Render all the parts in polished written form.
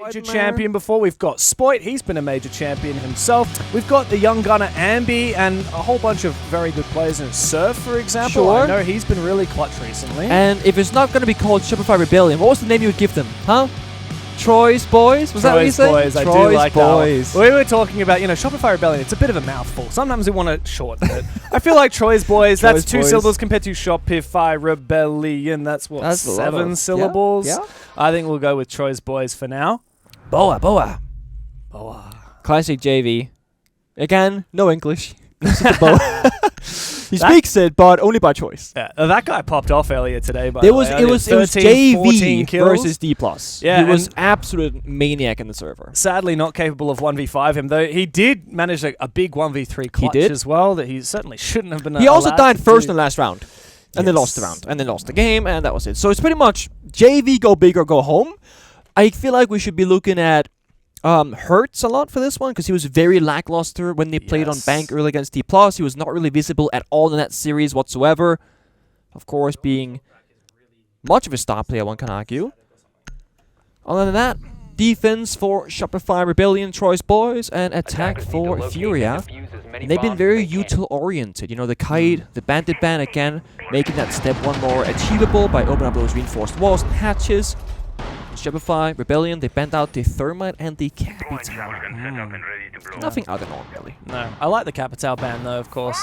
Major champion before. We've got Spoit, he's been a major champion himself. We've got the young gunner Ambi and a whole bunch of very good players in Surf, for example. Sure. I know he's been really clutch recently. And if it's not going to be called Shopify Rebellion, what was the name you would give them? Huh? Troy's Boys? Was that what you said? Boys, I Troy's do like Boys. that one. We were talking about, you know, Shopify Rebellion, it's a bit of a mouthful. Sometimes we want to shorten it. I feel like Troy's Boys, that's two syllables compared to Shopify Rebellion. That's what, that's 7 syllables? Yeah. I think we'll go with Troy's Boys for now. Boa. Classic JV. Again, no English. He speaks it, but only by choice. Yeah, that guy popped off earlier today. By it the was way. it was 13, JV versus D+. Yeah, he was absolute maniac in the server. Sadly, not capable of 1v5 him, though. He did manage a big 1v3 clutch as well that he certainly shouldn't have been. He also died first in the last round, and they lost the round, and they lost the game, and that was it. So it's pretty much JV go big or go home. I feel like we should be looking at Hurts a lot for this one because he was very lackluster when they played on BenQ early against D+. He was not really visible at all in that series whatsoever. Of course, being much of a star player, one can argue. Other than that, defense for Shopify Rebellion, Troy's Boys, and attack for Furia. And they've been very util-oriented. You know, the kite, the bandit ban again, making that step one more achievable by opening up those reinforced walls and hatches. Shopify Rebellion, they banned out the Thermite and the Capital. Nothing out of the norm, really. No, I like the Capital ban, though, of course.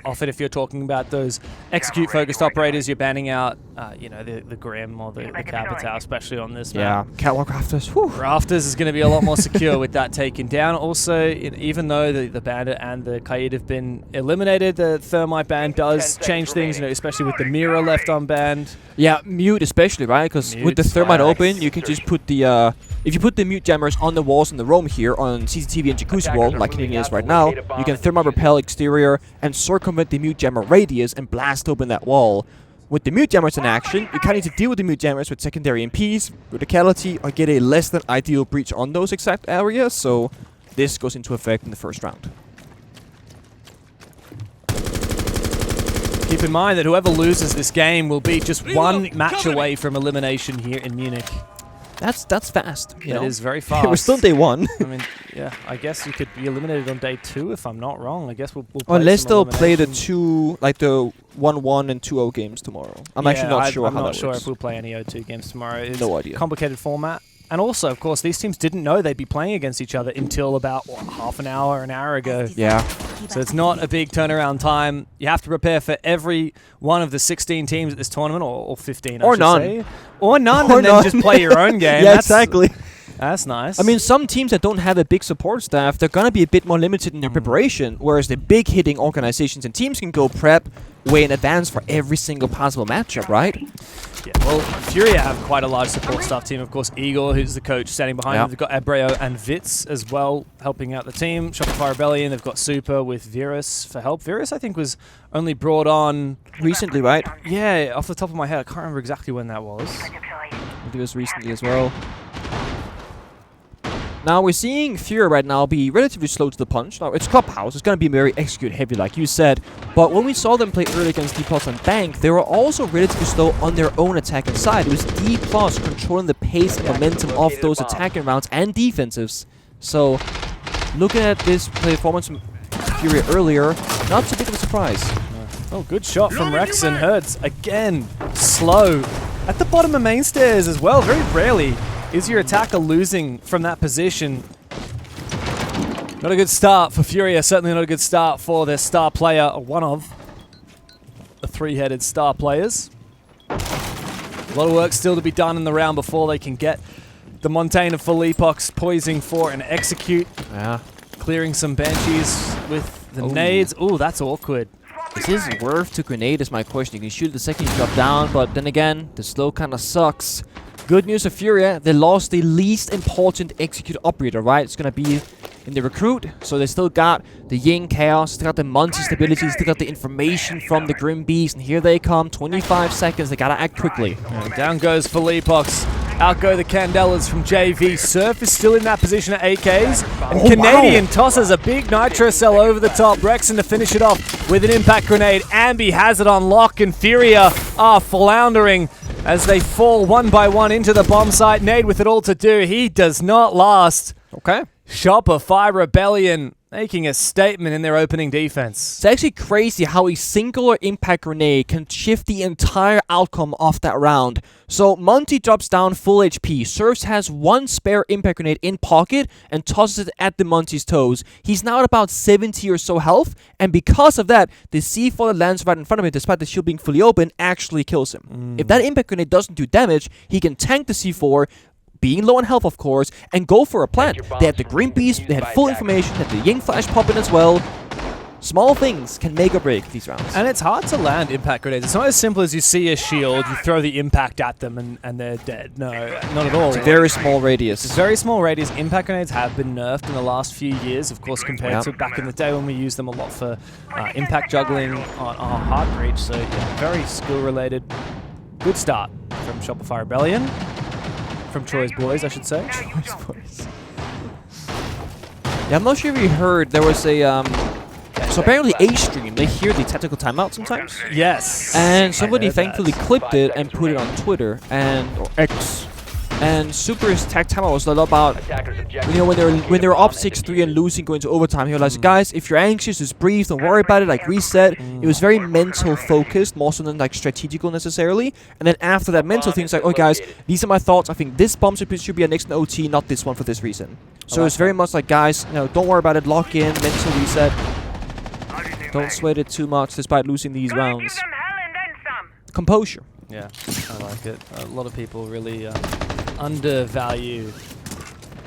Often, if you're talking about those execute-focused operators, you're banning out, you know, the Grim or the Capital, especially on this map. Yeah, Catwalk Rafters. Whew. Rafters is going to be a lot more secure with that taken down. Also, even though the Bandit and the Kaid have been eliminated, the Thermite ban does change things, you know, especially with the Mirror left unbanned. Yeah, mute especially, right? Because with the Thermite open, you can just put the if you put the mute jammers on the walls in the roam here on CCTV and Jacuzzi wall, like it is right now, you can Thermite repel exterior and circumvent the mute jammer radius and blast open that wall. With the mute jammers in action, you kind of need to deal with the mute jammers with secondary MPs, verticality, or get a less than ideal breach on those exact areas. So this goes into effect in the first round. Keep in mind that whoever loses this game will be just one match away from elimination here in Munich. That's fast. It is very fast. We're still day one. I mean, yeah, I guess you could be eliminated on day 2 if I'm not wrong. I guess we'll play unless some they'll play the 1-1 and 2-0 games tomorrow. I'm actually not sure how that works. I'm not sure if we'll play any 0-2 games tomorrow. It's no idea. Complicated format. And also, of course, these teams didn't know they'd be playing against each other until about, what, half an hour ago. Yeah. So it's not a big turnaround time. You have to prepare for every one of the 16 teams at this tournament, or 15, I should say. Or none, and then just play your own game. Yeah, exactly. That's nice. I mean, some teams that don't have a big support staff, they're going to be a bit more limited in their preparation, whereas the big hitting organizations and teams can go prep way in advance for every single possible matchup, right? Yeah, well, Furia have quite a large support staff team. Of course, Igor, who's the coach, standing behind them. They've got Abreu and Vitz as well, helping out the team. Shopify Rebellion, they've got Super with Virus for help. Virus, I think, was only brought on recently, right? Yeah, off the top of my head. I can't remember exactly when that was. I think it was recently as well. Now, we're seeing Furia right now be relatively slow to the punch. Now, it's Clubhouse. It's going to be very execute-heavy, like you said. But when we saw them play early against D+ and BenQ, they were also relatively slow on their own attacking side. It was D+ controlling the pace and momentum of those attacking rounds and defensives. So, looking at this performance from Furia earlier, not so big of a surprise. Oh, good shot from Rex and Hertz. Again, slow. At the bottom of main stairs as well, very rarely is your attacker losing from that position. Not a good start for Furia, certainly not a good start for their star player, or one of the 3-headed star players. A lot of work still to be done in the round before they can get the Montaigne of Philippox poising for an execute. Yeah. Clearing some Banshees with the nades. Ooh, that's awkward. Is this worth to grenade is my question. You can shoot the second you drop down, but then again, the slow kind of sucks. Good news for Furia, they lost the least important execute operator, right? It's going to be in the recruit, so they still got the Ying Chaos, still got the Monty stability, still got the information from the Grim Beast, and here they come, 25 seconds, they got to act quickly. And down goes Philippox. Out go the Candelas from JV. Surf is still in that position at AKs. And Canadian tosses a big Nitro Cell over the top. Rexon to finish it off with an impact grenade. Ambi has it on lock, and Furia are floundering. as they fall one by one into the bomb site. Nade with it all to do. He does not last. Okay. Shopify Rebellion making a statement in their opening defense. It's actually crazy how a singular impact grenade can shift the entire outcome of that round. So Monty drops down full HP. Surfs has one spare impact grenade in pocket and tosses it at the Monty's toes. He's now at about 70 or so health, and because of that, the C4 that lands right in front of him, despite the shield being fully open, actually kills him. If that impact grenade doesn't do damage, he can tank the C4, being low on health, of course, and go for a plant. They had the green beast, they had full information, had the Ying Flash pop in as well. Small things can make or break these rounds. And it's hard to land impact grenades. It's not as simple as you see a shield, you throw the impact at them, and they're dead. No, not at all. It's a very small radius. It's a very small radius. Impact grenades have been nerfed in the last few years, of course, compared to back in the day when we used them a lot for impact juggling on hard breach. So, yeah, very skill-related. Good start from Shopify Rebellion. From Troy's boys, I should say. Troy's boys. Yeah, I'm not sure if you heard, there was a, so apparently A-Stream, they hear the tactical timeout sometimes. Yes. And somebody thankfully clipped it and put it on Twitter, or X. And Super's tag timeout was a lot about, you know, when they were up 6-3 and losing going to overtime, he was like, guys, if you're anxious, just breathe, don't worry about it, like reset. It was very mental focused, more so than like strategical necessarily. And then after that mental thing, it's like, oh guys, these are my thoughts. I think this bomb should be a next in OT, not this one for this reason. So it's very much like, guys, you know, don't worry about it, lock in, mental reset. Don't sweat it too much despite losing these rounds. Composure. Yeah, I like it. A lot of people really undervalue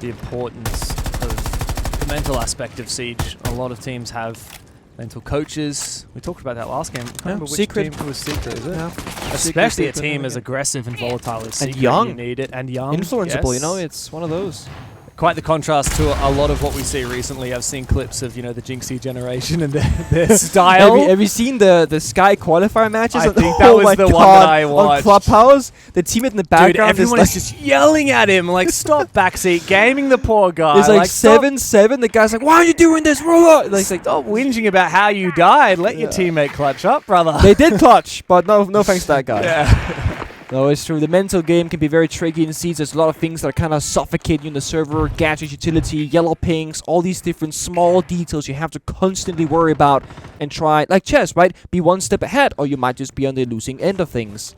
the importance of the mental aspect of Siege. A lot of teams have mental coaches. We talked about that last game. I can't remember which Secret. team it was Secret, is it? Yeah. Especially Secret, a team as aggressive and volatile as Secret. And young. You need it. And young. Influenceable, yes. you know, it's one of those. Quite the contrast to a lot of what we see recently. I've seen clips of, you know, the Jinxie generation and their style. Have you seen the Sky qualifier matches? I think that was the one that I watched. On Clubhouse, the teammate in the background. Dude, everyone is just yelling at him, like, stop backseat gaming the poor guy. It's like 7-7. The guy's like, why are you doing this, Roller? Like, stop whinging about how you died. Let your teammate clutch up, brother. They did clutch, but no thanks to that guy. Yeah. No, it's true. The mental game can be very tricky in Siege. There's a lot of things that are kind of suffocating in the server. Gadget utility, yellow pings, all these different small details you have to constantly worry about and try, like chess, right? Be one step ahead, or you might just be on the losing end of things.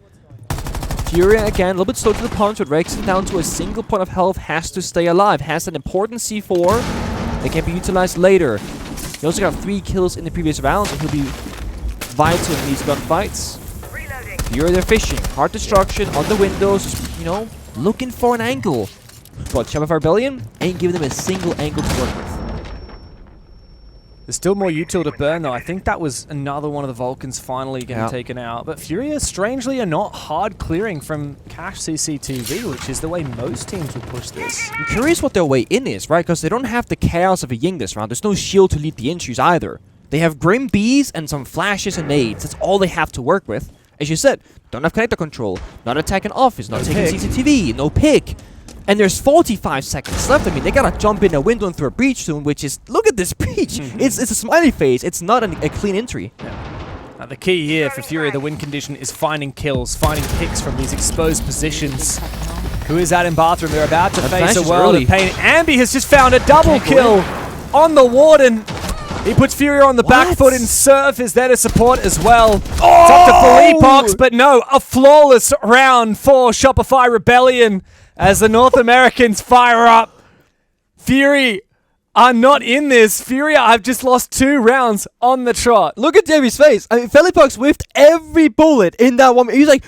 Furia, again, a little bit slow to the punch, but Rexon down to a single point of health, has to stay alive. Has an important C4 that can be utilized later. He also got 3 kills in the previous rounds, and he'll be vital in these gunfights. Furia, they're fishing. Hard destruction on the windows, you know, looking for an angle. But Shopify Rebellion ain't giving them a single angle to work with. There's still more util to burn, though. I think that was another one of the Vulcans finally getting taken out. But Furia, strangely, are not hard clearing from cache CCTV, which is the way most teams would push this. I'm curious what their way in is, right? Because they don't have the chaos of a Ying this round. There's no shield to lead the entries either. They have Grim Bees and some flashes and nades. That's all they have to work with. As you said, don't have connector control, not attacking office, not taking CCTV, no pick. And there's 45 seconds left. I mean, they gotta jump in a window and through a breach soon, which is, look at this breach. It's a smiley face. It's not a clean entry. Yeah. The key here for Furia, the win condition, is finding kills, finding picks from these exposed positions. Who is that in bathroom? They're about to face a world of pain. Ambi has just found a double kill on the Warden. He puts Furia on the back foot, and Surf is there to support as well. It's up to Philippox, but no, a flawless round for Shopify Rebellion as the North Americans fire up. Fury are not in this. Furia have just lost 2 rounds on the trot. Look at Davey's face. I mean, Philippox whiffed every bullet in that one. He's like,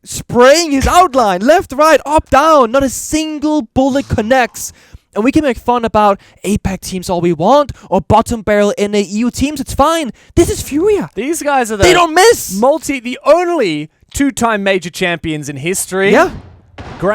spraying his outline, left, right, up, down. Not a single bullet connects. And we can make fun about APAC teams all we want, or bottom barrel NA EU teams, it's fine. This is Furia. These guys are they don't miss. The only 2-time major champions in history. Yeah.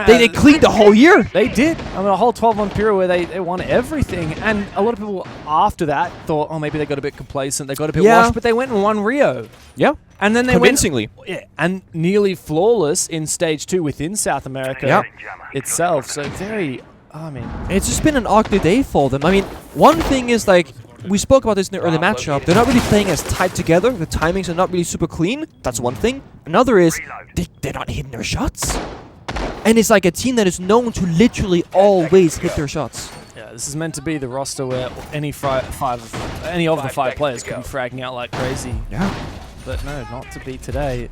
They cleaned the whole year. They did. I mean, a whole 12-month period where they won everything. And a lot of people after that thought, oh, maybe they got a bit complacent, they got a bit washed, but they went and won Rio. Yeah. And then they convincingly. And nearly flawless in stage 2 within South America itself. So very... I mean, it's just been an ugly day for them. I mean, one thing is like, we spoke about this in the early matchup. They're not really playing as tight together. The timings are not really super clean. That's one thing. Another is they're not hitting their shots. And it's like a team that is known to literally always hit their shots. Yeah, this is meant to be the roster where any of the 5 players could be fragging out like crazy. Yeah. But no, not to be today.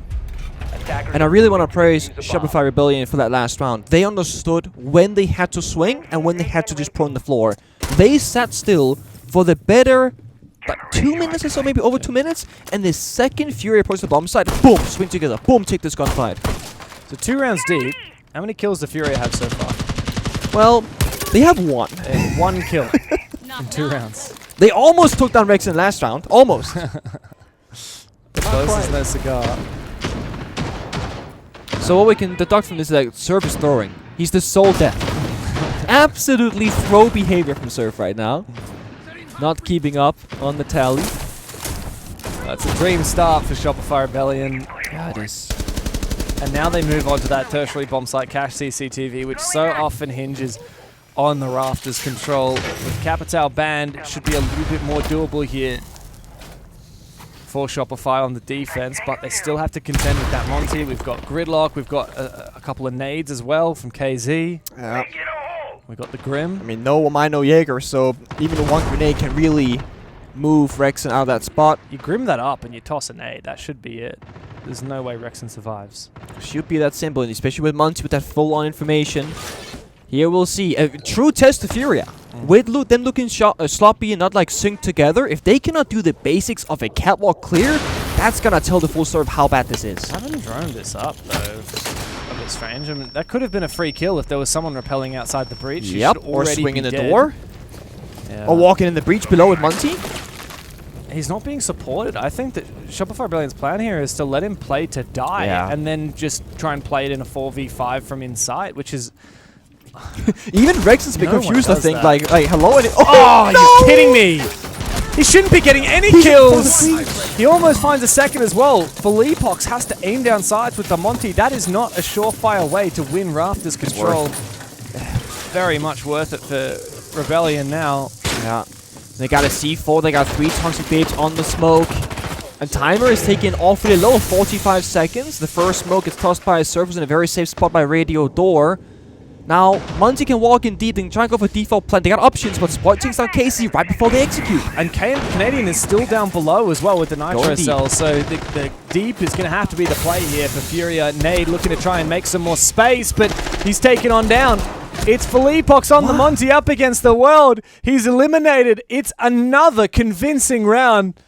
And I really want to praise Shopify Rebellion for that last round. They understood when they had to swing and when they had to just prone the floor. They sat still for the better like 2 minutes or so, maybe over 2 minutes. And the second Furia approached the bomb site, boom, swing together, boom, take this gunfight. So 2 rounds deep. How many kills does Furia have so far? Well, they have 1. 1 kill in 2 rounds. They almost took down Rex in the last round. Almost. The closest no cigar. So what we can deduct from this is that Surf is throwing. He's the sole death. Absolutely throw behavior from Surf right now. Not keeping up on the tally. That's a dream start for Shopify Rebellion. Yeah, it is. And now they move on to that tertiary bomb site cache CCTV, which so often hinges on the Rafters control. With Capital banned, it should be a little bit more doable here for Shopify on the defense, but they still have to contend with that Monty. We've got Gridlock, we've got a couple of nades as well from KZ. Yeah. We've got the Grim. I mean, no Mine, no Jaeger, so even one grenade can really move Rexen out of that spot. You Grim that up and you toss a nade, that should be it. There's no way Rexen survives. Should be that simple, and especially with Monty with that full-on information. Here we'll see a true test of Furia. With them looking sloppy and not like synced together, if they cannot do the basics of a catwalk clear, that's gonna tell the full story of how bad this is. I haven't droned this up though. A bit strange. I mean, that could have been a free kill if there was someone rappelling outside the breach. Yep, or swinging the dead. door. Yeah. Or walking in the breach below with Monty. He's not being supported. I think that Shopify Rebellion's plan here is to let him play to die and then just try and play it in a 4v5 from inside, which is... Even Rexen's a bit confused, I think. Like, hello? And oh, no! You're kidding me! He shouldn't be getting any kills! He almost finds a second as well. Felipox has to aim down sides with the Monty. That is not a surefire way to win Rafters control. Very much worth it for Rebellion now. Yeah. They got a C4, they got 3 toxic babes on the smoke. And timer is taken awfully low, 45 seconds. The first smoke gets tossed by a Surface in a very safe spot by Radio Door. Now, Monty can walk in deep and try and go for default plan. They got options, but Spoit takes down Casey right before they execute. And Canadian is still down below as well with the Nitro Cell, so the deep is going to have to be the play here for Furia. Nade looking to try and make some more space, but he's taken on down. It's Felipox on the Monty up against the world. He's eliminated. It's another convincing round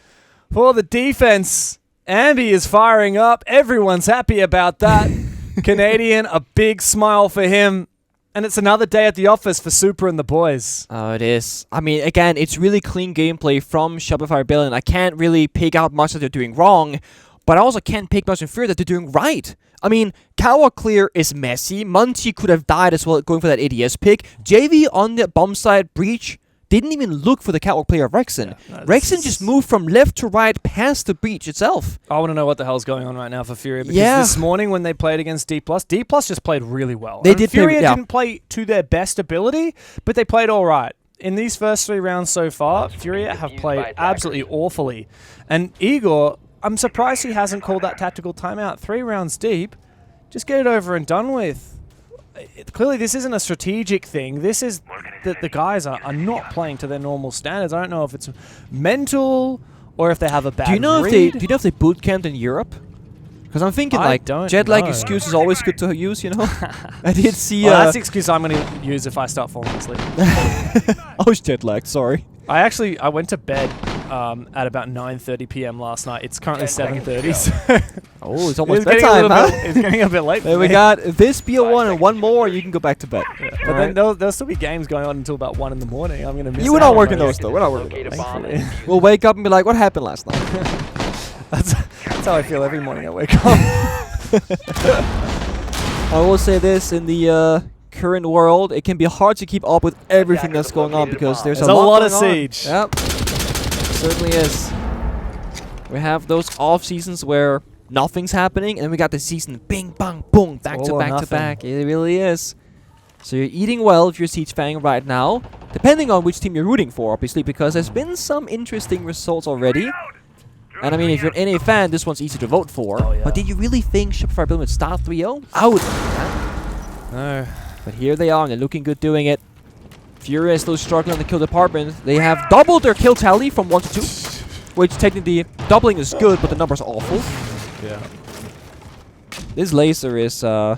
for the defense. Ambi is firing up. Everyone's happy about that. Canadian, a big smile for him. And it's another day at the office for Super and the boys. Oh, it is. I mean, again, it's really clean gameplay from Shopify Rebellion. I can't really pick out much that they're doing wrong, but I also can't pick much in Fear that they're doing right. I mean, Catwalk Clear is messy. Munty could have died as well going for that ADS pick. JV on the bomb side breach didn't even look for the catwalk player of Rexen. Yeah, Rexen just moved from left to right past the breach itself. I want to know what the hell's going on right now for Furia, because this morning when they played against D+, D+ just played really well. They did. Furia didn't play to their best ability, but they played all right. In these first 3 rounds so far, Furia have played absolutely awfully. And Igor, I'm surprised he hasn't called that tactical timeout 3 rounds deep. Just get it over and done with. Clearly, this isn't a strategic thing. This is that the guys are not playing to their normal standards. I don't know if it's mental or if they have a bad read. Do you know if they boot camped in Europe? Because I'm thinking like jet lag excuse is always good to use, you know. I did see. Well, that's the excuse I'm going to use if I start falling asleep. I was jet lagged. Sorry. I went to bed at about 9:30 p.m. last night. It's currently 7:30. So oh, it's almost bedtime, huh? It's getting a bit late. We got this BO1 and one more. You can go back to bed. Yeah. But then there'll still be games going on until about 1 in the morning. I'm gonna miss. We're not working those though. We're not working those. We'll wake up and be like, "What happened last night?" That's how I feel every morning I wake up. I will say this in the current world, it can be hard to keep up with everything that's going on because there's a lot of siege. Yep, certainly is. We have those off seasons where nothing's happening, and we got the season bing bang boom back to back to back. It really is. So you're eating well if you're Siege Fang right now. Depending on which team you're rooting for, obviously, because there's been some interesting results already. And I mean, if you're an NA fan, this one's easy to vote for. Oh, yeah. But did you really think Shopify Building would start 3-0? I would think that. No. But here they are, and they're looking good doing it. Furia is still struggling in the kill department. They have doubled their kill tally from 1 to 2. Which technically, doubling is good, but the numbers are awful. Yeah. This laser is, I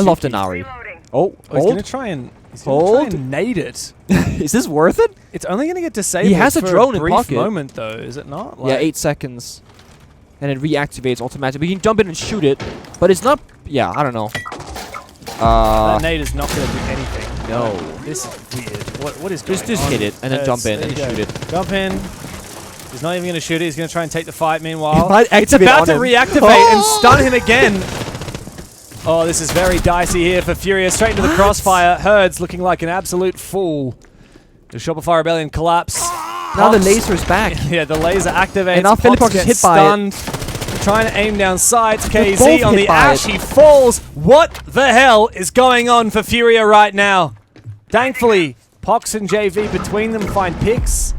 love the Nari. Oh, he's hold. gonna try and nade it. Is this worth it? It's only gonna get disabled. He has a for drone a in brief pocket. moment, though, is it not? Yeah, 8 seconds. And it reactivates automatically. We can jump in and shoot it, but it's not... Yeah, I don't know. That nade is not gonna do anything. No. This is weird. What is going on? Just hit it, and then jump in and shoot it. Jump in. He's not even gonna shoot it. He's gonna try and take the fight, meanwhile. It's about to reactivate and stun him again. Oh, this is very dicey here for Furia. Straight into the crossfire. Herds looking like an absolute fool. The Shopify Rebellion collapse. Now the laser is back. Yeah, the laser activates. And now Philippox is hit by stunned. Trying to aim down sights. They're KZ both on hit the by Ash. He falls. What the hell is going on for Furia right now? Thankfully, Pox and JV between them find picks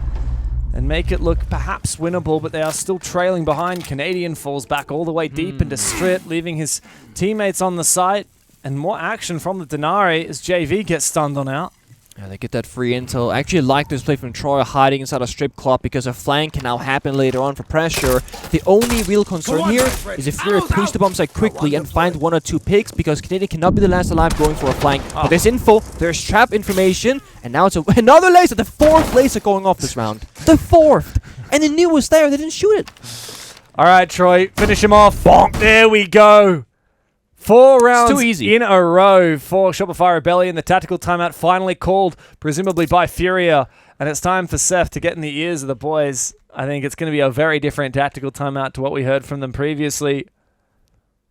and make it look perhaps winnable, but they are still trailing behind. Canadian falls back all the way deep into Strip, leaving his teammates on the site. And more action from the Denari as JV gets stunned on out. Yeah, they get that free intel. I actually like this play from Troy hiding inside a strip club because a flank can now happen later on for pressure. The only real concern here is if Furia push the bomb site quickly and find 1 or 2 picks, because Canadian cannot be the last alive going for a flank. But there's info, there's trap information, and now it's another laser, the 4th laser going off this round. The 4th! And they knew it was there, they didn't shoot it. All right, Troy, finish him off. Bonk, there we go. 4 rounds too easy. in a row for Shopify Rebellion. The tactical timeout finally called, presumably by Furia. And it's time for Seth to get in the ears of the boys. I think it's going to be a very different tactical timeout to what we heard from them previously.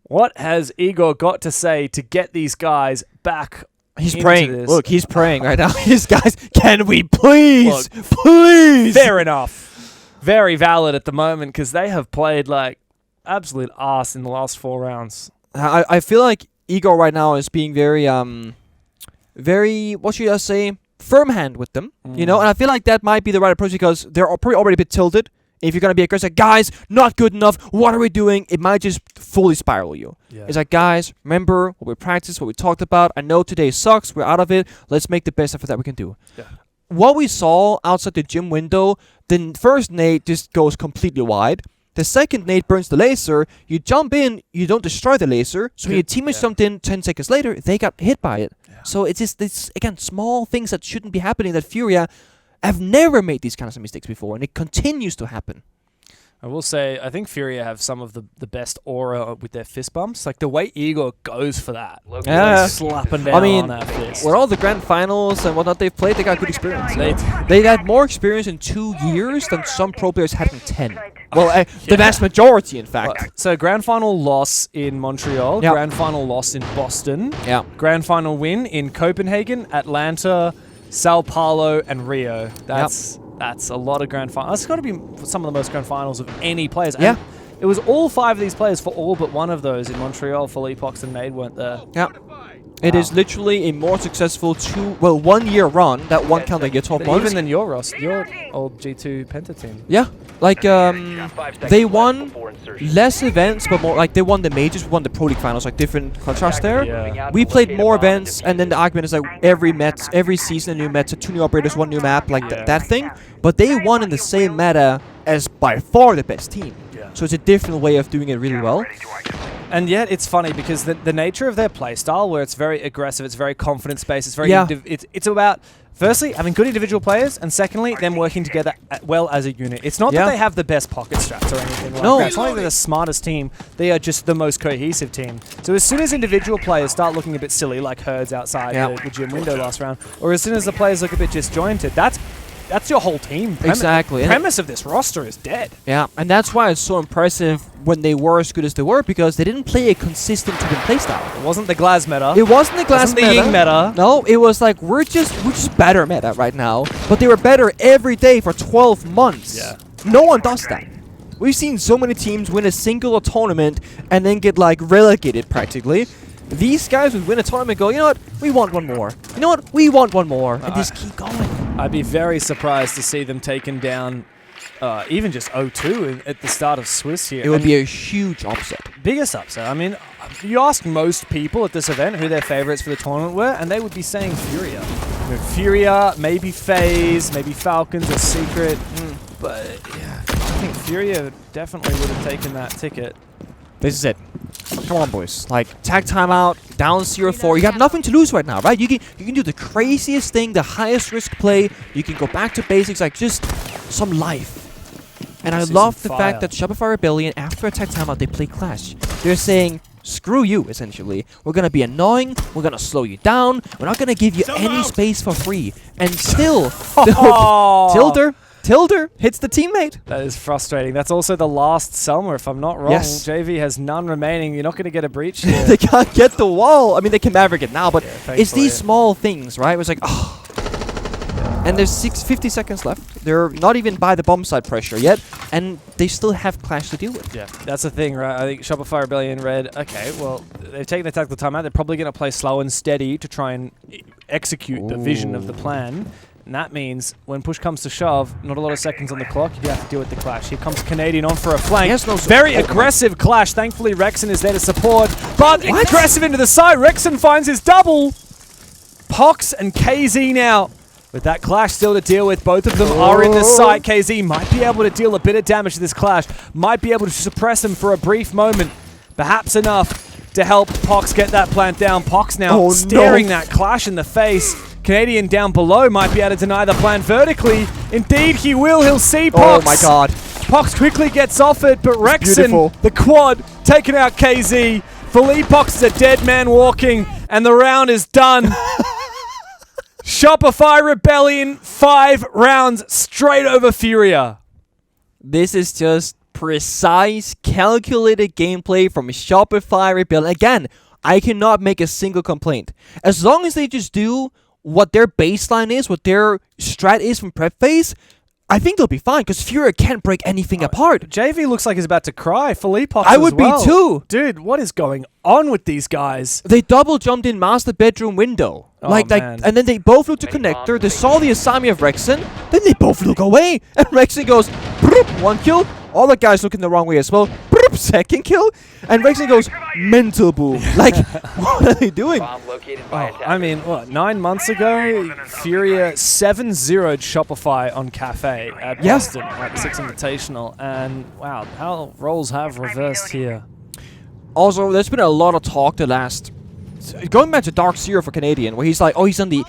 What has Igor got to say to get these guys back? He's into praying. this? Look, he's praying right now. These guys, can we please? Look, please! Fair enough. Very valid at the moment because they have played like absolute arse in the last 4 rounds. I feel like Igor right now is being very, what should I say, firm hand with them, you know? And I feel like that might be the right approach because they're probably already a bit tilted. If you're going to be aggressive, guys, not good enough, what are we doing? It might just fully spiral you. Yeah. It's like, guys, remember what we practiced, what we talked about. I know today sucks, we're out of it. Let's make the best of it that we can do. Yeah. What we saw outside the gym window, the first nade just goes completely wide. The second nade burns the laser, you jump in, you don't destroy the laser, so when your teammates jumped in 10 seconds later, they got hit by it. Yeah. So it's just, again, small things that shouldn't be happening that Furia have never made these kinds of mistakes before, and it continues to happen. I will say, I think Furia have some of the best aura with their fist bumps. Like, the way Igor goes for that. Yeah. Slapping down on that fist. With all the grand finals and whatnot they've played, they got good experience. They've had more experience in 2 years than some pro players had in 10. Well, the vast majority, in fact. So, grand final loss in Montreal. Yep. Grand final loss in Boston. Yeah. Grand final win in Copenhagen, Atlanta, Sao Paulo, and Rio. That's a lot of grand finals. That's got to be some of the most grand finals of any players. And yeah. It was all 5 of these players for all but one of those in Montreal. Philippox and Nade weren't there. Yeah. It is literally a more successful 1 year run. That one count like 12 months. Even than your old G2 Penta team. Yeah. Like, they won less events, but more, like, they won the majors, won the Pro League finals, like, different contrasts there. Yeah. We played more events, and then the argument is, like, every season a new meta, 2 new operators, 1 new map, like, that thing. But they won in the same meta as, by far, the best team. Yeah. So it's a different way of doing it really well. And yet, it's funny because the nature of their playstyle, where it's very aggressive, it's very confidence-based, it's very it's about, firstly, having good individual players, and secondly, them working together well as a unit. It's not that they have the best pocket strats or anything like that. It's not like they're the smartest team. They are just the most cohesive team. So as soon as individual players start looking a bit silly, like Herds outside the gym window last round, or as soon as the players look a bit disjointed, that's your whole team. Exactly. The premise of this roster is dead. Yeah, and that's why it's so impressive when they were as good as they were, because they didn't play a consistent to-win playstyle. It wasn't the Glaz meta. It wasn't the Glaz meta. The Ying meta. No, it was like, we're just better meta right now. But they were better every day for 12 months. Yeah. No one does that. We've seen so many teams win a single tournament and then get, like, relegated practically. These guys would win a tournament and go, you know what, we want one more. You know what, we want one more. And just keep going. I'd be very surprised to see them taken down even just 0-2 at the start of Swiss here. It would be a huge upset. Biggest upset. I mean, you ask most people at this event who their favorites for the tournament were, and they would be saying Furia. You know, Furia, maybe FaZe, maybe Falcons or Secret. But yeah, I think Furia definitely would have taken that ticket. This is it. Come on, boys. Like, tag timeout, down 0-4. You got nothing to lose right now, right? You can do the craziest thing, the highest risk play. You can go back to basics, like just some life. And I love the fact that Shopify Rebellion, after a tag timeout, they play Clash. They're saying, screw you, essentially. We're going to be annoying. We're going to slow you down. We're not going to give you any space for free. And still, Tilder hits the teammate. That is frustrating. That's also the last Selma, if I'm not wrong. Yes. JV has none remaining. You're not going to get a breach here. They can't get the wall. I mean, they can Maverick it now, but yeah, it's these small things, right? It was like, oh. And there's 50 seconds left. They're not even by the bomb side pressure yet, and they still have Clash to deal with. Yeah, that's the thing, right? I think Shopify Rebellion read, okay, well, they've taken the tactical timeout. They're probably going to play slow and steady to try and execute the vision of the plan. And that means when push comes to shove, not a lot of seconds on the clock, you have to deal with the Clash. Here comes Canadian on for a flank. Yes, no, very aggressive Clash. Thankfully, Rexon is there to support. But aggressive into the side. Rexon finds his double. Pox and KZ now. With that Clash still to deal with, both of them are in the site. KZ might be able to deal a bit of damage to this Clash. Might be able to suppress him for a brief moment. Perhaps enough to help Pox get that plant down. Pox now staring that Clash in the face. Canadian down below might be able to deny the plant vertically. Indeed, he will. He'll see Pox. Oh my god. Pox quickly gets off it, but Rexon, the quad, taking out KZ. Philippe Pox is a dead man walking, and the round is done. Shopify Rebellion, 5 rounds straight over Furia. This is just precise, calculated gameplay from Shopify Rebellion. Again, I cannot make a single complaint. As long as they just do what their baseline is, what their strat is from prep phase, I think they'll be fine, because Furia can't break anything apart. JV looks like he's about to cry. Philippe Pox I would be too. Dude, what is going on with these guys? They double jumped in master bedroom window. Man. And then they both looked to connector. They saw the Asami of Rexon. Then they both look away. And Rexon goes, broop, 1 kill. All the guys looking the wrong way as well. Broop, 2nd kill. And Rexon goes, mental boom. Like, what are they doing? I mean, what, 9 months ago, Furia 7-0'd Shopify on Cafe at Boston at the 6 Invitational. And wow, how roles have reversed here. Also, there's been a lot of talk the last... Going back to Dark Zero for Canadian, where he's like, oh, he's on the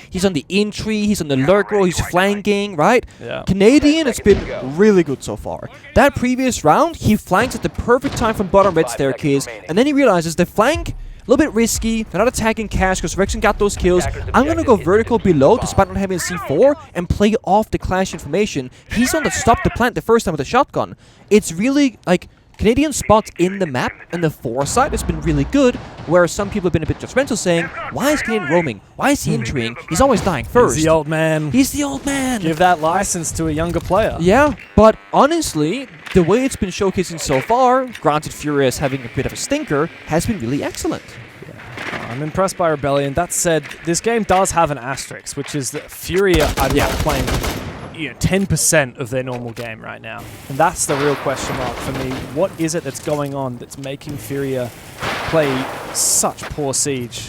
in-tree, he's on the lurk roll, he's flanking, right? Yeah. Canadian has been really good so far. That previous round, he flanks at the perfect time from bottom red staircase, and then he realizes the flank, a little bit risky, they're not attacking cash because Rexon got those kills. I'm going to go vertical below despite not having a C4 and play off the Clash information. He's on the stop the plant the first time with a shotgun. It's really, like... Canadian spots in the map and the foresight has been really good, whereas some people have been a bit judgmental saying, why is Canadian roaming? Why is he entering? He's always dying first. He's the old man. He's the old man. Give that license to a younger player. Yeah, but honestly, the way it's been showcasing so far, granted Furia is having a bit of a stinker, has been really excellent. I'm impressed by Rebellion. That said, this game does have an asterisk, which is that Furia are playing 10% of their normal game right now. And that's the real question mark for me. What is it that's going on that's making Furia play such poor Siege?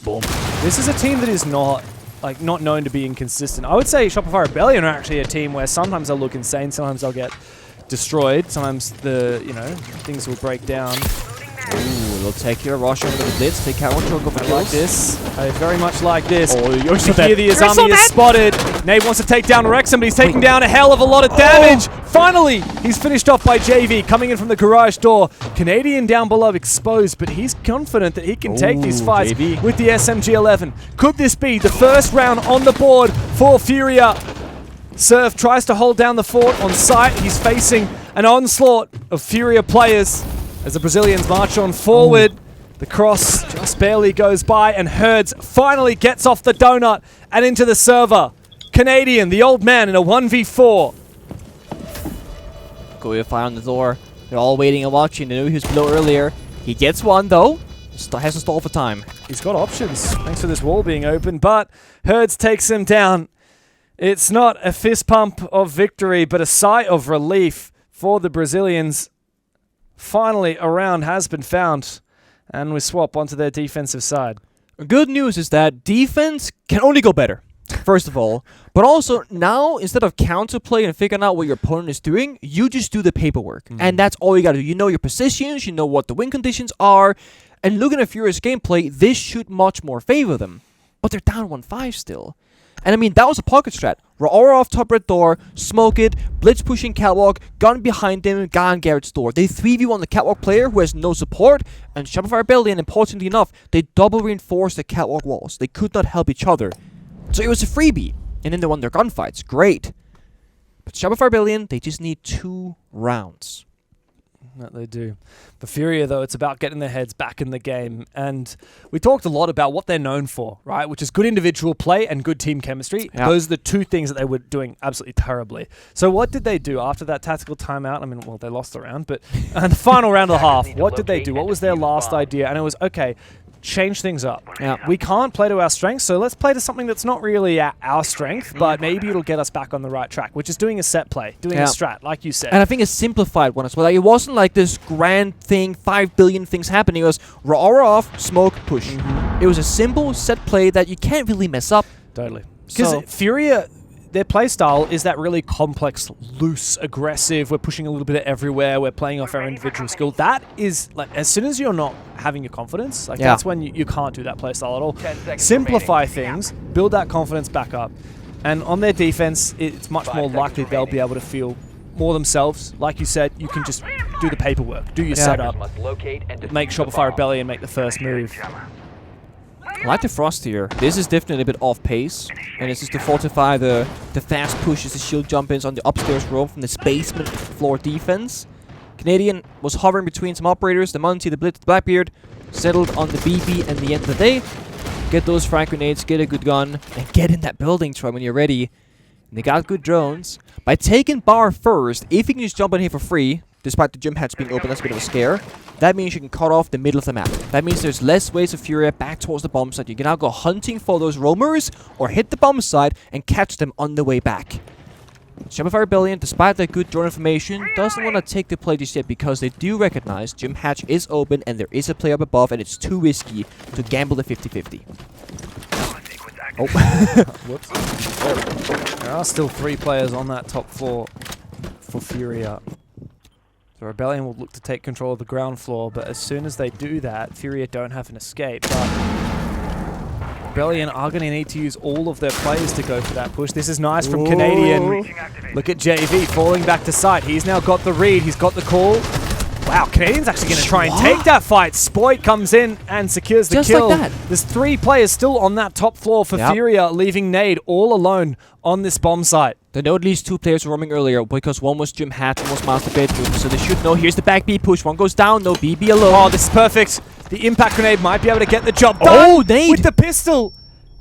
Boom. This is a team that is not known to be inconsistent. I would say Shopify Rebellion are actually a team where sometimes they'll look insane, sometimes they'll get destroyed, sometimes things will break down. Ooh, they'll take your rush over the blitz, take out one, go for kills. I like this. I very much like this. Oh, you're so Here the Asami is spotted. Nate wants to take down Rexon, but he's taking down a hell of a lot of damage. Finally, he's finished off by JV, coming in from the garage door. Canadian down below exposed, but he's confident that he can take these fights with the SMG-11. Could this be the first round on the board for Furia? Surf tries to hold down the fort on site. He's facing an onslaught of Furia players. As the Brazilians march on forward, the cross just barely goes by, and Herds finally gets off the donut and into the server. Canadian, the old man, in a 1v4. Go with fire on the door. They're all waiting and watching. They knew he was below earlier. He gets one, though. Has to stall for time. He's got options, thanks for this wall being open, but Herds takes him down. It's not a fist pump of victory, but a sigh of relief for the Brazilians. Finally, a round has been found, and we swap onto their defensive side. Good news is that defense can only go better, first of all. But also, now, instead of counterplay and figuring out what your opponent is doing, you just do the paperwork. And that's all you gotta do. You know your positions, you know what the win conditions are, and looking at Furia's gameplay, this should much more favor them. But they're down 1-5 still. And I mean, that was a pocket strat. Aura off top red door, smoke it, blitz pushing catwalk, gun behind him, guy on Garrett's door. They 3v1 the catwalk player who has no support, and Shopify Rebellion, importantly enough, they double reinforced the catwalk walls. They could not help each other. So it was a freebie, and then they won their gunfights. Great. But Shopify Rebellion, they just need 2 rounds. That they do. For Furia, though, it's about getting their heads back in the game. And we talked a lot about what they're known for, right? Which is good individual play and good team chemistry. Yep. Those are the 2 things that they were doing absolutely terribly. So what did they do after that tactical timeout? I mean, well, they lost the round, but the final round of the half, what did they do? What was their last idea? And it was, okay, change things up. Yeah. We can't play to our strengths, so let's play to something that's not really our strength, but maybe it'll get us back on the right track, which is doing a set play, doing a strat, like you said. And I think a simplified one as well. Like, it wasn't like this grand thing, 5 billion things happening. It was aura off, smoke, push. It was a simple set play that you can't really mess up. Totally. Because Furia, their playstyle is that really complex, loose, aggressive, we're pushing a little bit of everywhere, we're playing off our individual skill. That is, like, as soon as you're not having your confidence, like that's when you can't do that playstyle at all. Simplify things, build that confidence back up. And on their defense, it's much more likely they'll be able to feel more themselves. Like you said, you can just do the paperwork, do your setup, make Shopify Rebellion make the first move. I like the Frost here. This is definitely a bit off pace. And this is to fortify the fast pushes, the shield jump-ins on the upstairs row from this basement floor defense. Canadian was hovering between some operators, the Munty, the Blitz, the Blackbeard, settled on the BB and the end of the day. Get those frag grenades, get a good gun, and get in that building, Troy, when you're ready. And they got good drones. By taking bar first, if you can just jump in here for free, despite the gym hatch being open, that's a bit of a scare. That means you can cut off the middle of the map. That means there's less ways of Furia back towards the bomb site. You can now go hunting for those roamers or hit the bomb site and catch them on the way back. Shopify Rebellion, despite their good drone information, doesn't want to take the play just yet because they do recognize gym hatch is open and there is a player up above and it's too risky to gamble the 50-50. Oh. Whoops. There are still 3 players on that top floor for Furia. So Rebellion will look to take control of the ground floor, but as soon as they do that, Furia don't have an escape. But Rebellion are going to need to use all of their players to go for that push. This is nice from Canadian. Look at JV falling back to site. He's now got the read. He's got the call. Wow, Canadian's actually going to try and take that fight. Spoit comes in and secures the kill. Like that. There's 3 players still on that top floor for Furia, leaving Nade all alone on this bomb site. They know at least 2 players were roaming earlier because one was Jim Hatch, one was Master Bedroom, so they should know. Here's the back B push. One goes down, no BB alone. Oh, this is perfect. The impact grenade might be able to get the job done. Oh, Nade! With the pistol.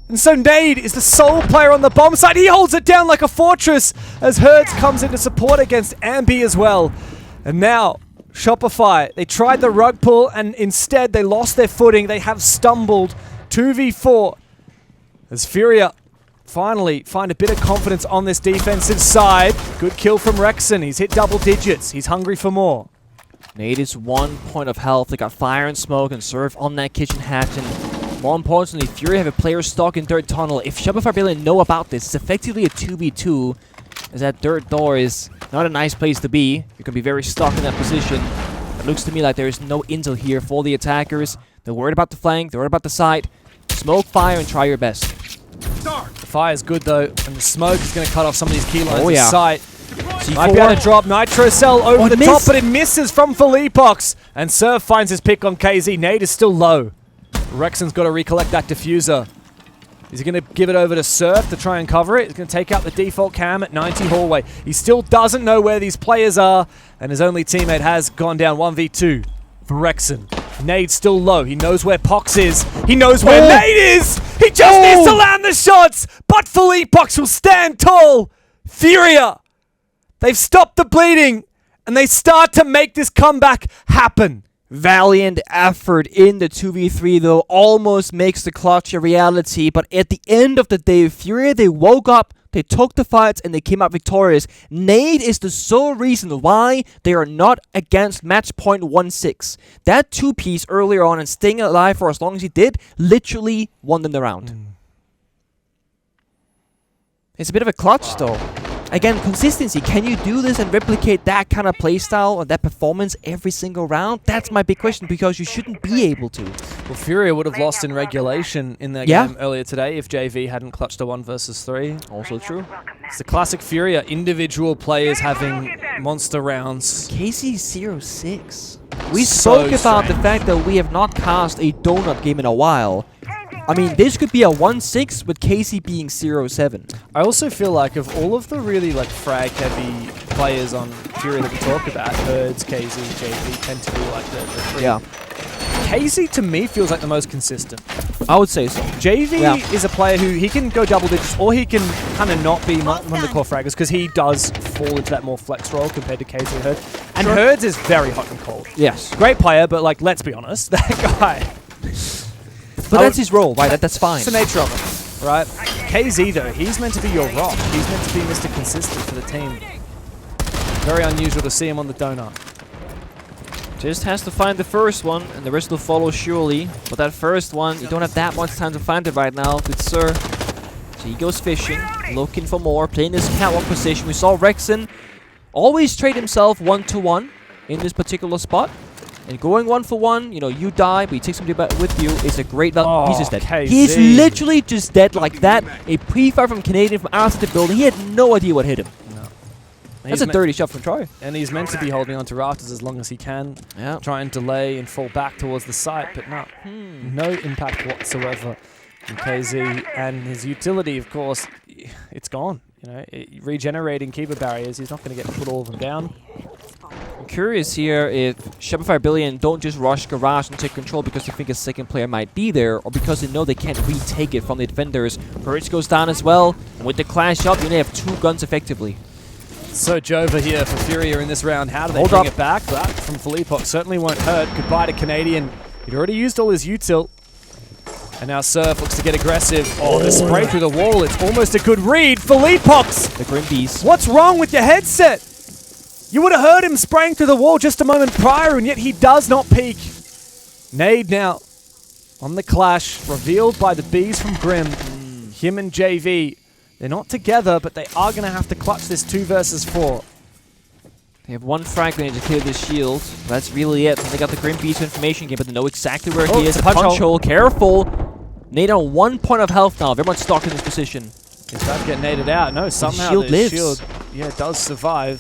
And so Nade is the sole player on the bomb site. He holds it down like a fortress as Hertz comes in to support against Ambi as well. And now Shopify, they tried the rug pull and instead they lost their footing. They have stumbled 2v4 as Furia finally find a bit of confidence on this defensive side. Good kill from Rexon. He's hit double digits. He's hungry for more. Nade is 1 point of health. They got fire and smoke and surf on that kitchen hatch. And more importantly, Furia have a player stuck in dirt tunnel. If Shopify Rebellion know about this, it's effectively a 2v2. As that dirt door is not a nice place to be. You can be very stuck in that position. It looks to me like there is no intel here for the attackers. They're worried about the flank, they're worried about the side. Smoke, fire, and try your best. The fire is good though, and the smoke is going to cut off some of these key lines of sight. C4. Might be able to drop Nitro Cell over the top, but it misses from Philippox. And Surf finds his pick on KZ. Nade is still low. Rexon's got to recollect that diffuser. Is he going to give it over to Surf to try and cover it? He's going to take out the default cam at 90 hallway. He still doesn't know where these players are, and his only teammate has gone down 1v2 for Rexon. Nade's still low. He knows where Pox is. He knows where Nade is! He just needs to land the shots! But Philippox will stand tall! Furia! They've stopped the bleeding, and they start to make this comeback happen. Valiant effort in the 2v3 though, almost makes the clutch a reality, but at the end of the day, Furia, they woke up They took the fights and they came out victorious. Nade is the sole reason why they are not against match point 1-6. That 2-piece earlier on and staying alive for as long as he did literally won them the round. It's a bit of a clutch though. Again, consistency. Can you do this and replicate that kind of playstyle and that performance every single round? That's my big question, because you shouldn't be able to. Well, Furia would have lost in regulation in their game earlier today if JV hadn't clutched a 1 versus 3. Also true. It's the classic Furia. Individual players having monster rounds. KC 0-6. We spoke about the fact that we have not cast a donut game in a while. I mean, this could be a 1-6 with KC being 0-7. I also feel like of all of the really like frag-heavy players on Furia that we talk about, Herds, KZ, JV tend to be like the three. Yeah. KZ to me feels like the most consistent. I would say so. JV is a player who he can go double digits or he can kind of not be one of the core fraggers because he does fall into that more flex role compared to KZ and Herds. And Herds is very hot and cold. Yes. Great player, but like, let's be honest, that guy... But that's his role, right? That's fine. It's the nature of it, right? KZ, though, he's meant to be your rock. He's meant to be Mr. Consistent for the team. Very unusual to see him on the donut. Just has to find the first one, and the rest will follow surely. But that first one, you don't have that much time to find it right now, good sir. So he goes fishing, looking for more, playing this catwalk position. We saw Rexon always trade himself 1-to-1 in this particular spot. And going 1-for-1, you know, you die, but he takes somebody back with you. It's a great value. Oh, he's just dead. KZ. He's literally just dead like that. A pre-fire from Canadian from outside the building. He had no idea what hit him. No. That's a dirty shot from Troy. And he's meant to be holding on to rafters as long as he can. Yeah. Try and delay and fall back towards the site, but no. No impact whatsoever from KZ. And his utility, of course, it's gone. You know, regenerating keeper barriers, he's not going to get put all of them down. I'm curious here if Shopify Billion don't just rush Garage and take control because they think a second player might be there, or because they know they can't retake it from the defenders. Peripherals goes down as well, and with the clash up, you only have 2 guns effectively. So Jova here for Furia in this round. How do they bring it back? That from Philippok certainly won't hurt. Goodbye to Canadian. He'd already used all his util. And now Surf looks to get aggressive. Oh, the spray through the wall. It's almost a good read. Philippoks! The Grim Beast. What's wrong with your headset? You would have heard him spraying through the wall just a moment prior, and yet he does not peek. Nade now on the clash, revealed by the bees from Grim. Him and JV, they're not together, but they are going to have to clutch this 2 versus 4. They have 1 frag grenade to clear this shield. That's really it. They got the Grim Beast information game, but they know exactly where he is. Punch hole. Careful. Nade on 1 point of health now. Very much stuck in this position. He's about to get naded out. No, somehow shield lives. Shield, does survive.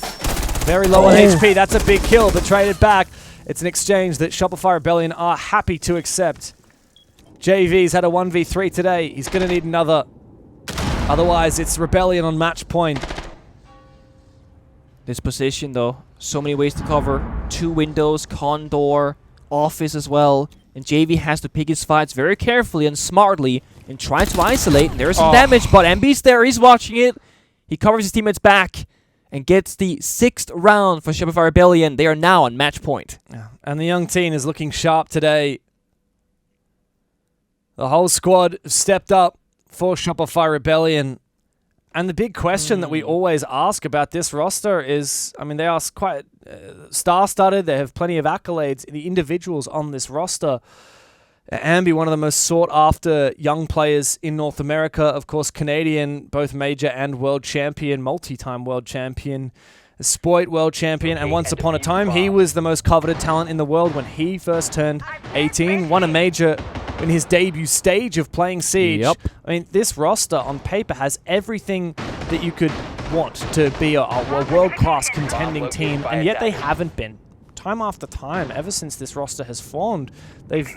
Very low on HP. That's a big kill, but traded back. It's an exchange that Shopify Rebellion are happy to accept. JV's had a 1v3 today. He's going to need another. Otherwise, it's Rebellion on match point. This position, though, so many ways to cover. 2 windows, Condor, office as well. And JV has to pick his fights very carefully and smartly and try to isolate. And there's some damage, but MB's there. He's watching it. He covers his teammates back and gets the 6th round for Shopify Rebellion. They are now on match point. Yeah. And the young team is looking sharp today. The whole squad stepped up for Shopify Rebellion. And the big question that we always ask about this roster is, I mean, they are quite star-studded. They have plenty of accolades. The individuals on this roster. Ambi, one of the most sought-after young players in North America. Of course, Canadian, both major and world champion, multi-time world champion. Spoit world champion, and once upon a time, he was the most coveted talent in the world when he first turned 18. Won a major in his debut stage of playing Siege. Yep. I mean, this roster on paper has everything that you could want to be a world-class contending team, and yet they haven't been. Time after time, ever since this roster has formed, they've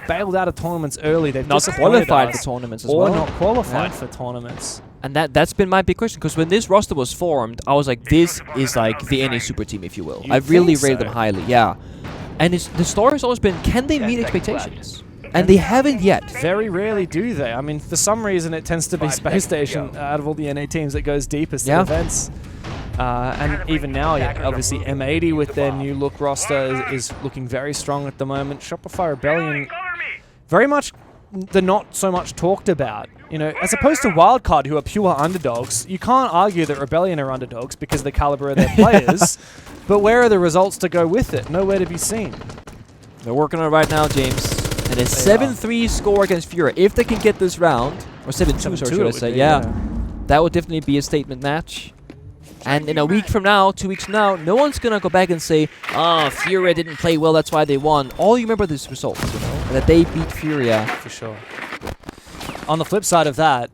bailed out of tournaments early. They've not qualified for tournaments as well. Or not qualified for tournaments. And that's been my big question, because when this roster was formed, I was like, this is like the NA super team, if you will. I really rated them highly, yeah. And the story has always been, can they meet expectations? And they haven't yet. Very rarely do they. I mean, for some reason, it tends to be Space Station out of all the NA teams that goes deepest in events. And even now, obviously, M80 with their new look roster is looking very strong at the moment. Shopify Rebellion very much the not so much talked about. You know, as opposed to Wildcard, who are pure underdogs, you can't argue that Rebellion are underdogs because of the caliber of their players. But where are the results to go with it? Nowhere to be seen. They're working on it right now, James. And a 7-3 score against Furia. If they can get this round, or 7-2, sorry, should I say? Yeah, that would definitely be a statement match. And in a week from now, 2 weeks from now, no one's going to go back and say, oh, Furia didn't play well, that's why they won. All you remember is results, you know, and that they beat Furia. For sure. On the flip side of that,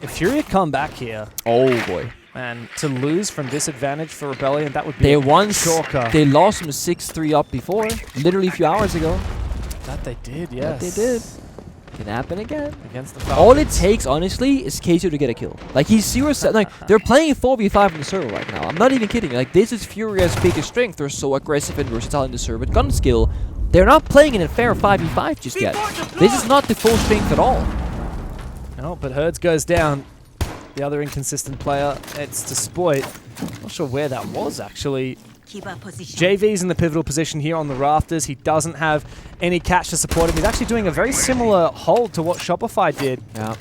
if Furia come back here... Oh, boy. And to lose from disadvantage for Rebellion, that would be a shocker. They lost from 6-3 up before, literally a few hours ago. That they did, yes. That they did. Can happen again. Against the Falcons. All it takes, honestly, is Casey to get a kill. Like, he's 0-7. Like, they're playing 4v5 in the server right now. I'm not even kidding. Like, this is Furia's biggest strength. They're so aggressive and versatile in the server. Gun skill. They're not playing in a fair 5v5 just yet. This is not the full strength at all. No, but Herds goes down. The other inconsistent player, it's to Spoit. Not sure where that was, actually. JV's in the pivotal position here on the rafters. He doesn't have any catch to support him. He's actually doing a very similar hold to what Shopify did. Yeah.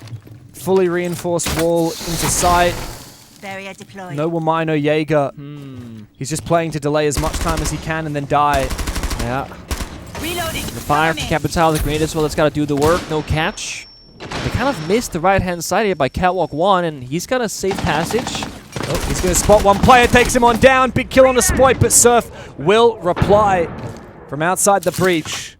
Fully reinforced wall into sight. Barrier deployed. No Wamai, no Jaeger. He's just playing to delay as much time as he can and then die. Yeah. Reloading. The fire from Capital, the grenade as well, that's got to do the work. No catch. They kind of missed the right-hand side here by Catwalk 1, and he's got a safe passage. Oh, he's going to spot one player, takes him on down. Big kill on the Spoit, but Surf will reply from outside the breach.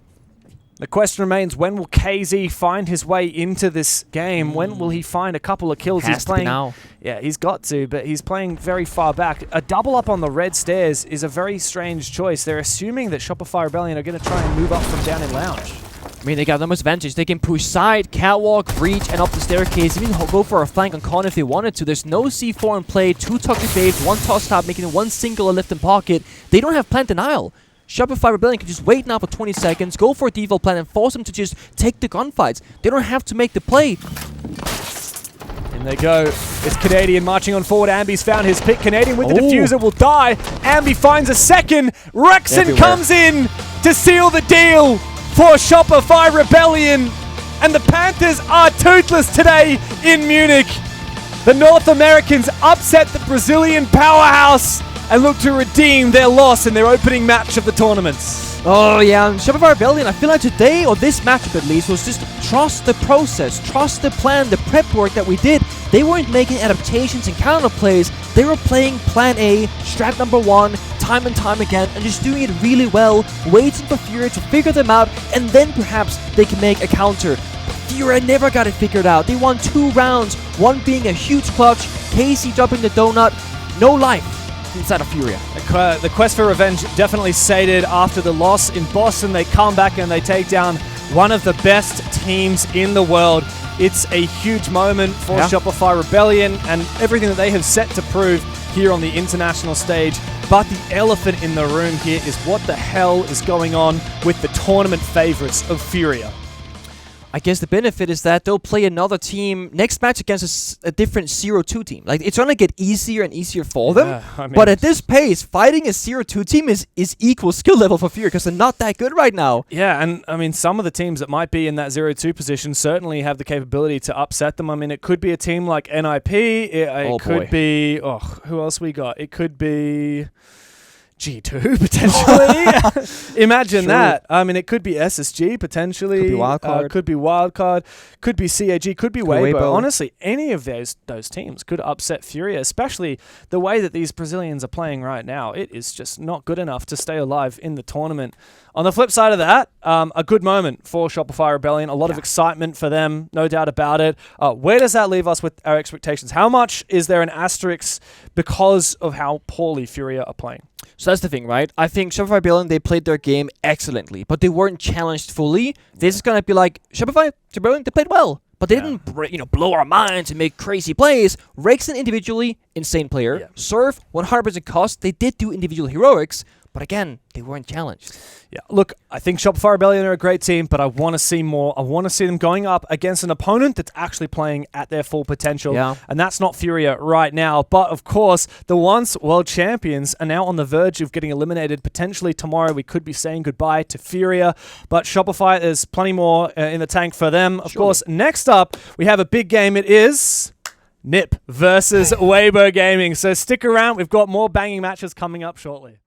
The question remains, when will KZ find his way into this game? When will he find a couple of kills? He's playing now. Yeah, he's got to, but he's playing very far back. A double up on the red stairs is a very strange choice. They're assuming that Shopify Rebellion are going to try and move up from down in lounge. I mean, they got the most advantage. They can push side, catwalk, breach, and up the staircase. Even go for a flank on con if they wanted to. There's no C4 in play, 2 toxic babes, 1 toss top, making 1 single left in pocket. They don't have plant denial. Shopify Rebellion can just wait now for 20 seconds, go for a default plan, and force them to just take the gunfights. They don't have to make the play. In they go. It's Canadian marching on forward. Ambi's found his pick. Canadian with the diffuser will die. Ambi finds a second. Rexon comes in to seal the deal for Shopify Rebellion. And the Panthers are toothless today in Munich. The North Americans upset the Brazilian powerhouse and look to redeem their loss in their opening match of the tournament. Oh yeah, Shopify Rebellion, I feel like today, or this matchup at least, was just trust the process, trust the plan, the prep work that we did. They weren't making adaptations and counter plays, they were playing plan A, strat number 1, time and time again, and just doing it really well, waiting for Furia to figure them out, and then perhaps they can make a counter. But Furia never got it figured out. They won 2 rounds, one being a huge clutch, Casey dropping the donut, no life inside of Furia. The quest for revenge definitely sated after the loss in Boston. They come back and they take down one of the best teams in the world. It's a huge moment for Shopify Rebellion and everything that they have set to prove here on the international stage. But the elephant in the room here is what the hell is going on with the tournament favorites of Furia. I guess the benefit is that they'll play another team next match against a different 0-2 team. Like, it's gonna get easier and easier for them. I mean, but at this pace, fighting a 0-2 team is equal skill level for Furia because they're not that good right now. Yeah, and I mean, some of the teams that might be in that 0-2 position certainly have the capability to upset them. I mean, it could be a team like NIP. It could be... who else we got? It could be... G2, potentially. Imagine that. I mean, it could be SSG, potentially. Could be Wildcard. Could be Wildcard. Could be CAG. Could be Weibo. Honestly, any of those teams could upset Furia, especially the way that these Brazilians are playing right now. It is just not good enough to stay alive in the tournament. On the flip side of that, a good moment for Shopify Rebellion. A lot of excitement for them, no doubt about it. Where does that leave us with our expectations? How much is there an asterisk because of how poorly Furia are playing? So that's the thing, right? I think Shopify Rebellion, they played their game excellently, but they weren't challenged fully. This is going to be like, Shopify Rebellion, they played well, but they didn't blow our minds and make crazy plays. Rexon individually, insane player. Surf, 100% cost. They did do individual heroics, But again, they weren't challenged. Yeah, look, I think Shopify Rebellion are a great team, but I want to see more. I want to see them going up against an opponent that's actually playing at their full potential, and that's not Furia right now. But of course, the once world champions are now on the verge of getting eliminated. Potentially tomorrow, we could be saying goodbye to Furia, but Shopify, there's plenty more in the tank for them. Of course, next up, we have a big game. It is NiP versus Weibo Gaming. So stick around. We've got more banging matches coming up shortly.